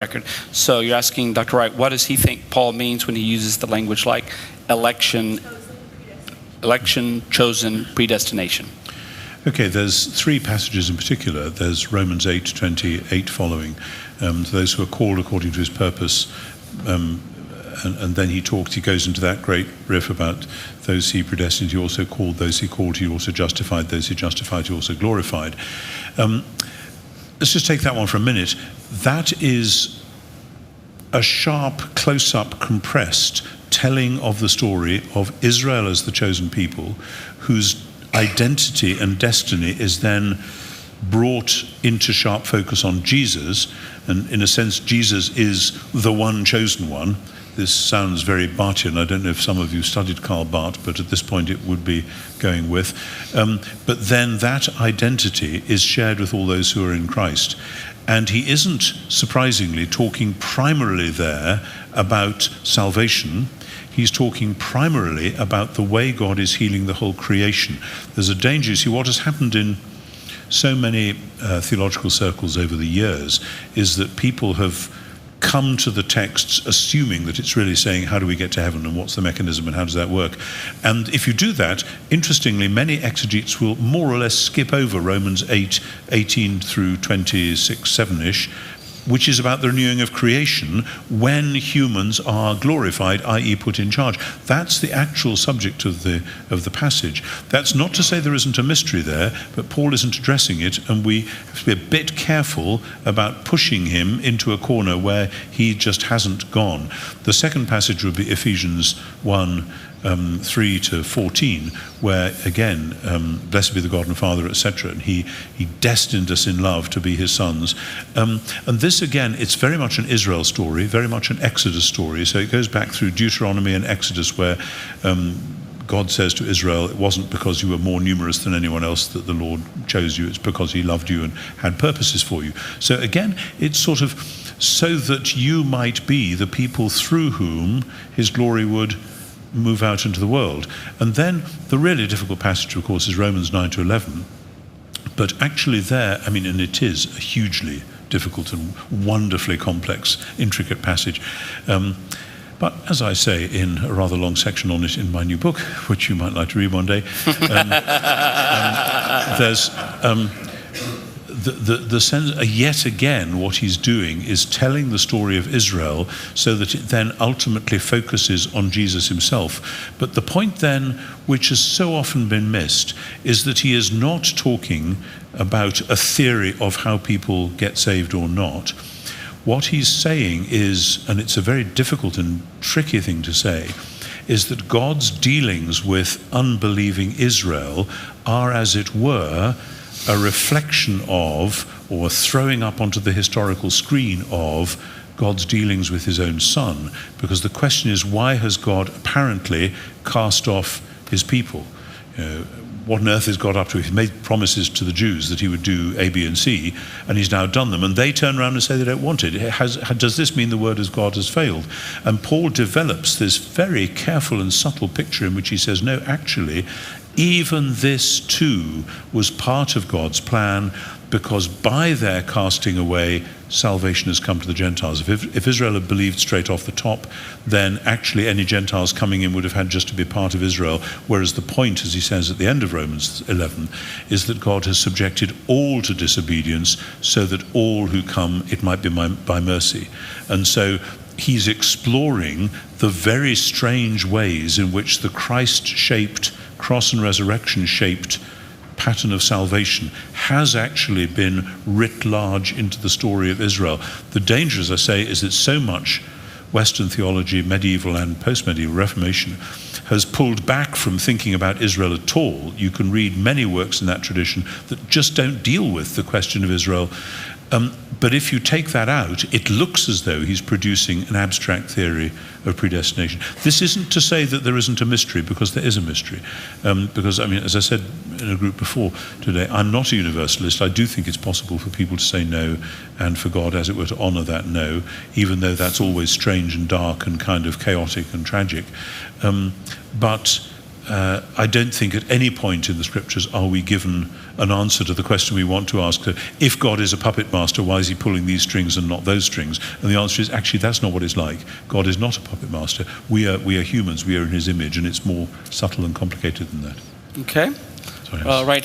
record. So you're asking Dr. Wright, what does he think Paul means when he uses the language like election, chosen, predestination? Okay, there's three passages in particular. There's Romans 8:28 following, those who are called according to his purpose, and then he goes into that great riff about those he predestined, he also called; those he called, he also justified; those he justified, he also glorified. Let's just take that one for a minute. That is a sharp, close-up, compressed telling of the story of Israel as the chosen people, whose identity and destiny is then brought into sharp focus on Jesus. And in a sense, Jesus is the one chosen one. This sounds very Barthian. I don't know if some of you studied Karl Barth, but at this point it would be going with. But then that identity is shared with all those who are in Christ. And he isn't, surprisingly, talking primarily there about salvation. He's talking primarily about the way God is healing the whole creation. There's a danger. You see, what has happened in so many theological circles over the years is that people have come to the texts assuming that it's really saying, how do we get to heaven and what's the mechanism and how does that work? And if you do that, interestingly, many exegetes will more or less skip over Romans 8:18 through 26, 7-ish, which is about the renewing of creation when humans are glorified, i.e. put in charge. That's the actual subject of the passage. That's not to say there isn't a mystery there, but Paul isn't addressing it, and we have to be a bit careful about pushing him into a corner where he just hasn't gone. The second passage would be Ephesians 1, 3 to 14, where again, blessed be the God and Father, etc. And he destined us in love to be his sons. And this again, it's very much an Israel story, very much an Exodus story. So it goes back through Deuteronomy and Exodus, where God says to Israel, it wasn't because you were more numerous than anyone else that the Lord chose you, it's because he loved you and had purposes for you. So again, it's sort of so that you might be the people through whom his glory would move out into the world. And then the really difficult passage, of course, is Romans 9 to 11. But actually there, I mean, and it is a hugely difficult and wonderfully complex, intricate passage. But as I say in a rather long section on it in my new book, which you might like to read one day, there's the sense, yet again, what he's doing is telling the story of Israel so that it then ultimately focuses on Jesus himself. But the point then, which has so often been missed, is that he is not talking about a theory of how people get saved or not. What he's saying is, and it's a very difficult and tricky thing to say, is that God's dealings with unbelieving Israel are, as it were, a reflection of, or throwing up onto the historical screen of, God's dealings with his own son. Because the question is, why has God apparently cast off his people? What on earth is God up to? He made promises to the Jews that he would do A, B, and C, and he's now done them, and they turn around and say they don't want it. Does this mean the word of God has failed? And Paul develops this very careful and subtle picture in which he says, no, actually, even this too was part of God's plan, because by their casting away, salvation has come to the Gentiles. If Israel had believed straight off the top, then actually any Gentiles coming in would have had just to be part of Israel, whereas the point, as he says at the end of Romans 11, is that God has subjected all to disobedience so that all who come, it might be by mercy. And so he's exploring the very strange ways in which the Christ-shaped, cross and resurrection-shaped pattern of salvation has actually been writ large into the story of Israel. The danger, as I say, is that so much Western theology, medieval and post-medieval Reformation, has pulled back from thinking about Israel at all. You can read many works in that tradition that just don't deal with the question of Israel. But if you take that out, it looks as though he's producing an abstract theory of predestination. This isn't to say that there isn't a mystery, because there is a mystery. Because, I mean, as I said in a group before today, I'm not a universalist. I do think it's possible for people to say no, and for God, as it were, to honor that no, even though that's always strange and dark and kind of chaotic and tragic. But I don't think at any point in the scriptures are we given an answer to the question we want to ask. If God is a puppet master, why is he pulling these strings and not those strings? And the answer is actually that's not what it's like. God is not a puppet master. We are humans. We are in his image, and it's more subtle and complicated than that. Okay. Sorry, Right